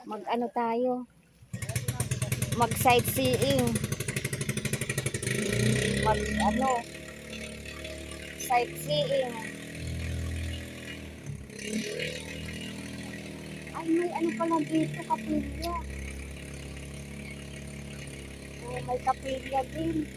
Mag-ano tayo? Mag-sightseeing. Mag-ano? Sightseeing. Ay, may ano pala dito, kapilya. Oh, may kapilya din.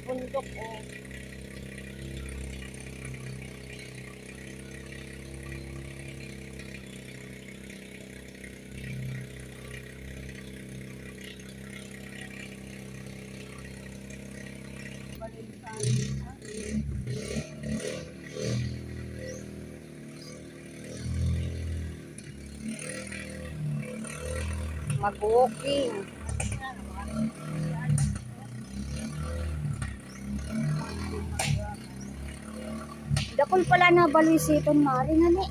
Bundok, oh. Mag-walking. Dakol pala na baluisiton, mari nga ni.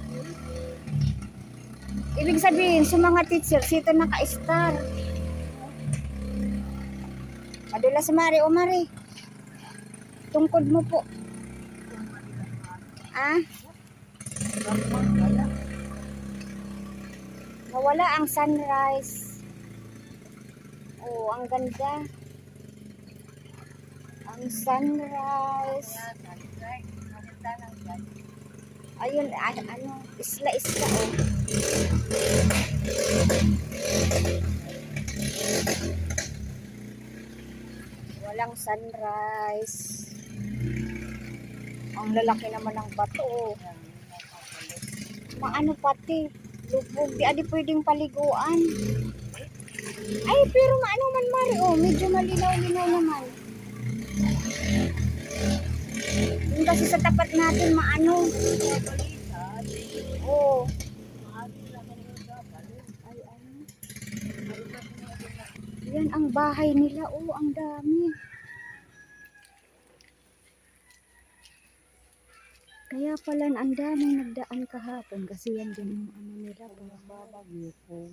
Ibig sabihin, sa mga teacher, sito naka-star. Madulas mari o mari. Tungkod mo po. Ah? Nawala ang sunrise. Oh, ang ganda. Ang sunrise. Ayun, ano, isla-isla, oh. Walang sunrise. Ang lalaki naman ng bato, oh. Maano pati, lubog. Di adi pwedeng paliguan. Ay, pero maano man mari, oh. Medyo malinaw-linaw naman. Yung kasi sa tapat natin, maano. Oh. Ay, ano. Yan ang bahay nila, oh. Ang dami. Kaya pala ang daming nagdaan kahapon kasi yan din yung ano nila. Babagyo ko.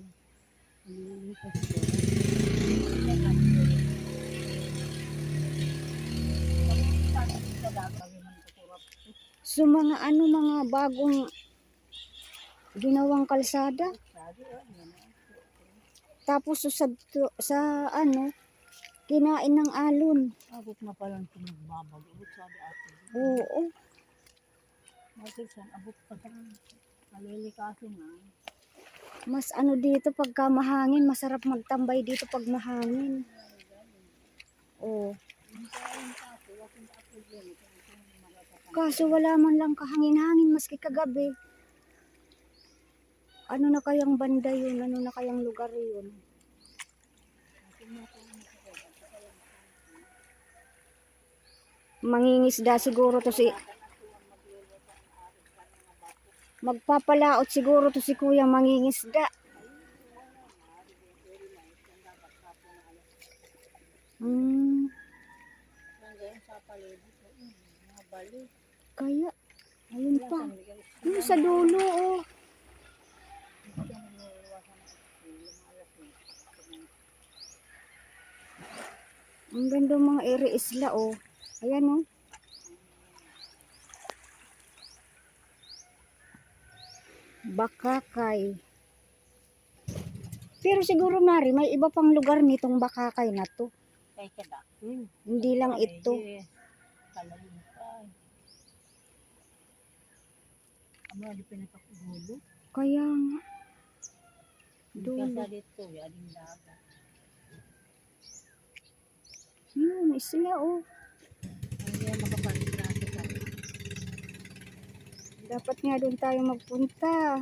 So mga ano, mga bagong ginawang kalsada. Tapos sa ano, kinain ng alon. Abot na palang pinagbabag. Abot sabi ate. Oo. Matisan, abot pa lang. Malilikasin na. Mas ano dito pagka mahangin, masarap magtambay dito pag mahangin. Oo. Kaso wala man lang kahangin-hangin maski kagabi. Ano na kayang banda yun? Ano na kayang lugar yun? Mangingisda siguro to si... Magpapalaot siguro to si kuya mangingisda. Kaya, ayun pa. Yung sa dulo, oh. Ang ganda mga ere isla, oh. Ayan, oh. Bakakay. Pero siguro mari, may iba pang lugar nitong Bakakay na to. Hindi lang ito. Kaya nga. Dulo. Yun, isla, oh. Dapat nga doon tayo magpunta.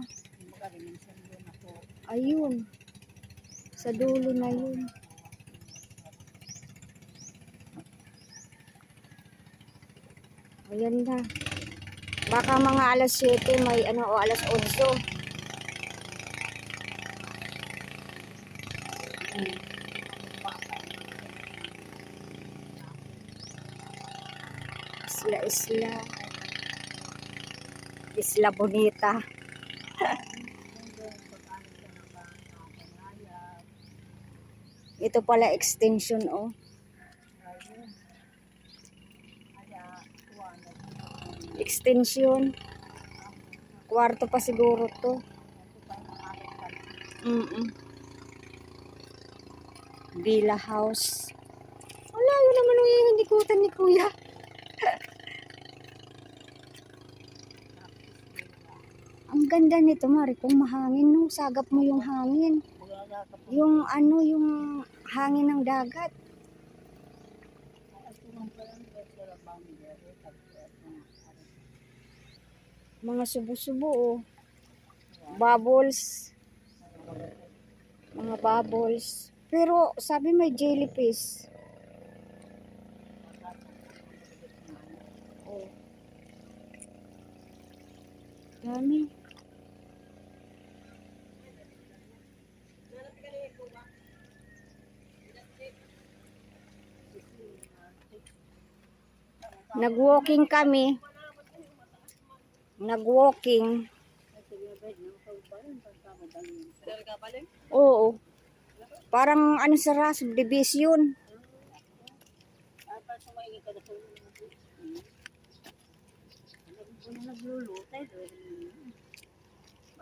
Ayun. Sa dulo na yun. Ayan na. Baka mga alas 7 may ano o alas 8. Isla. Isla Bonita. Ito pala extension, oh. Extension. Kwarto pa siguro to. Mm. Villa House. Wala, yun naman ang ihinikutan ni Kuya. Ang ganda nito, Mari, kung mahangin, no? Sagap mo yung hangin. Bulaga ka po. Yung ano, yung hangin ng dagat. At kung parang sa labang dito, tapos Mga subo-subo, oh. Bubbles. Mga bubbles. Pero, sabi may jellyfish. Oh. Dami. Nag-walking kami. Nag-walking. Oo. Parang ano sa subdivision.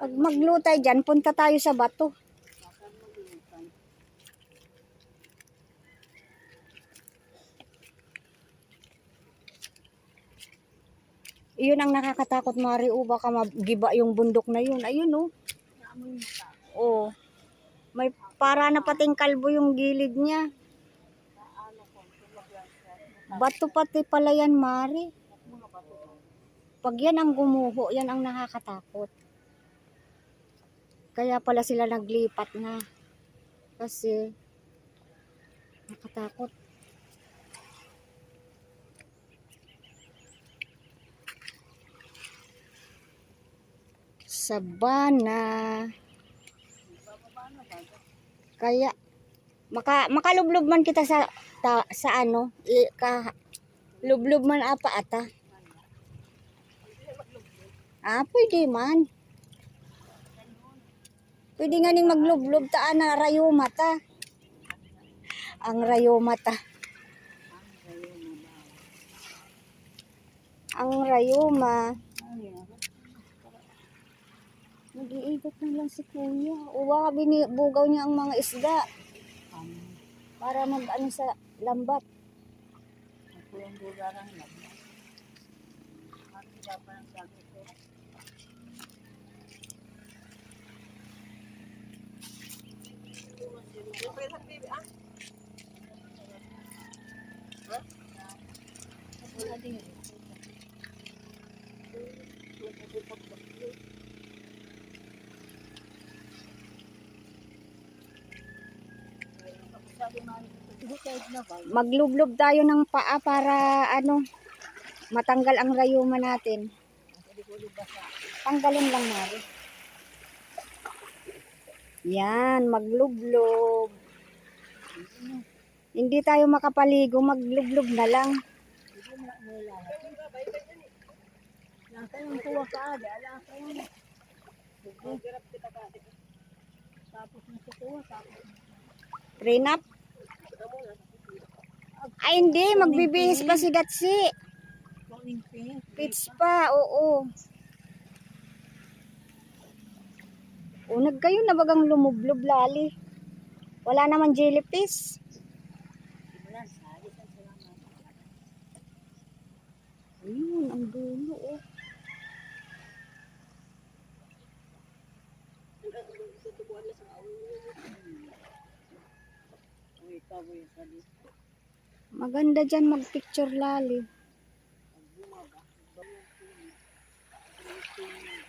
Pag maglutay dyan, punta tayo sa bato. Iyon ang nakakatakot, Mari. O baka magiba yung bundok na yun. Ayun, oh. Oh. May para na pating kalbo yung gilid niya. Bato pati pala yan, Mari. Pag yan ang gumuho, yan ang nakakatakot. Kaya pala sila naglipat na. Kasi nakatakot. Sabana. Kaya makalublob man kita sa ano, lublob man apa ata. Pwede man. Pwede nga ning maglublob taan na rayuma ta. Ang rayuma ta. Ang rayuma. Nag-iikot na lang si Kuya. Uwa, binibugaw niya ang mga isda. Para mag-ano sa lambat. Ang bularang lang. Ang pa ng sabi ko. Maglublob tayo ng paa para ano, matanggal ang rayuma natin. Tanggalin lang natin. Yan, maglublob. Hindi tayo makapaligo, maglublob na lang. Nasa yung tuwa ka, ala ka yun. Tapos nasutuwa, tapos Prenup? Ay hindi, magbibihis pa si Gatsi. Pits pa, oo. Unag kayo na bagang lumublob lali. Wala naman jellyfish. Ayun, ang dulo, oh. Maganda dyan mag-picture lali.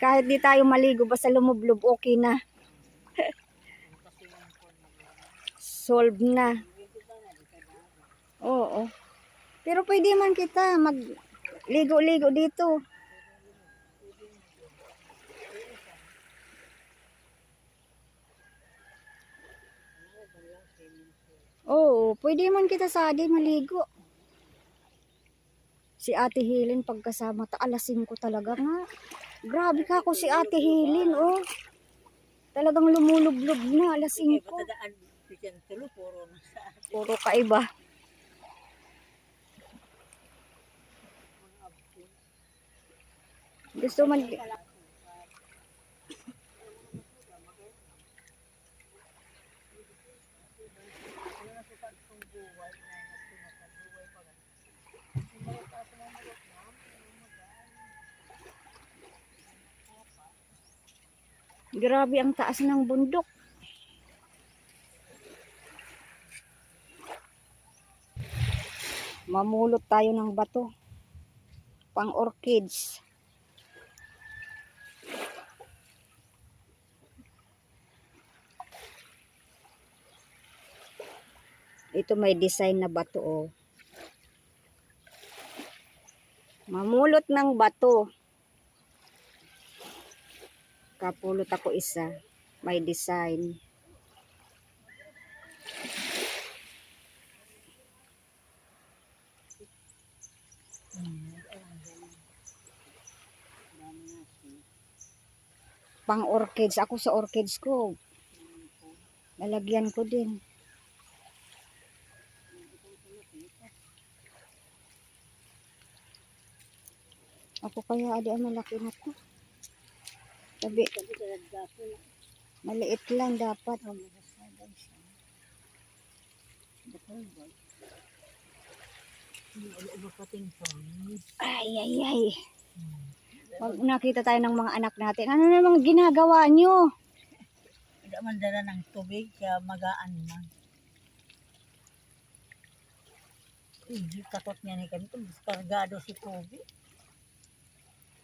Kahit di tayo maligo, basta lumublob, okay na. Solve na. Oo. Pero pwede man kita magligo-ligo dito. Oo, pwede man kita sa adi maligo. Si Ate Helen pagkasama ta alas 5 talaga nga. Grabe ka ko si Ate Helen, oh. Talagang lumulublob na alas 5. Puro kaiba. Gusto man Grabe ang taas ng bundok. Mamulot tayo ng bato. Pang orchids. Ito may design na bato oh. Mamulot ng bato. Kapulot ako isa. May design. Pang orchids. Ako sa orchids ko. Lalagyan ko din. Ako kaya adi ang malaki na to. Sabi, maliit lang dapat. Ay, ay, ay. Pag nakita tayo ng mga anak natin, ano namang ginagawa nyo? Hindi man dala ng tubig, kaya magaan man. Hindi takot niya ni kanito, diskargado si Pogi.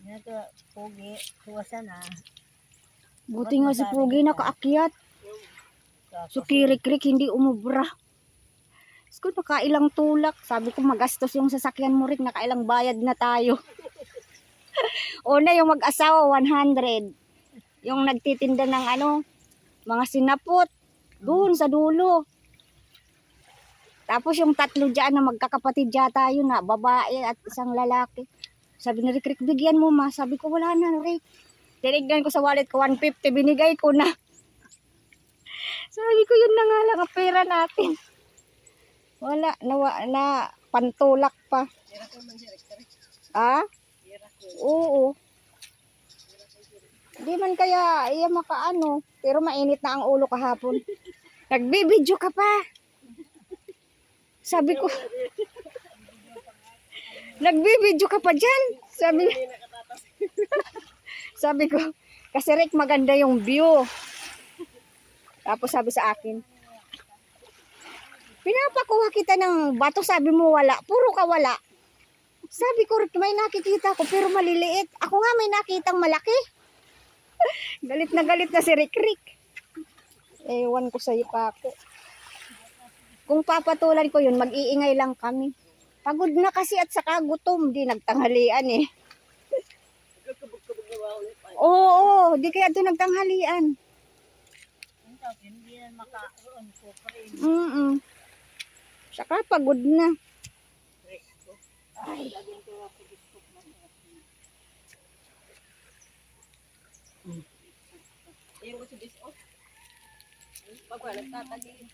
Naga, Pogi, tuwasa na. Buti nga si Pugi nakaakyat. So kirik-kirik hindi umubra. School nakailang tulak. Sabi ko magastos yung sasakyan mo rin, nakailang bayad na tayo. Una yung mag-asawa 100. Yung nagtitinda ng ano, mga sinapot doon sa dulo. Tapos yung tatlo dyan na magkakapatid yata yun na, babae at isang lalaki. Sabi ni Rick, bigyan mo ma. Sabi ko wala na Rick. Tinignan ko sa wallet ko 150, binigay ko na. Sabi ko yun na nga lang ang pera natin. Wala, na pantulak pa. Ah? Oo. Di man kaya iya makaano, pero mainit na ang ulo kahapon. Nagbibidyo ka pa. Sabi ko, nagbibidyo ka pa dyan. Sabi ko, kasi Rick maganda yung view. Tapos sabi sa akin, pinapakuha kita ng bato, sabi mo wala. Puro ka wala. Sabi ko, Rick, may nakikita ko pero maliliit. Ako nga may nakitang malaki. Galit na si Rick. Ewan ko sa'yo kako. Kung papatulan ko yun, mag-iingay lang kami. Pagod na kasi at saka gutom. Di nagtanghalian eh. Oo, di kaya ito nagtanghalian. Hindi na makaroon ko pa rin. Saka pagod na. Ay. Yung si Biso. Pagka nagtatagin.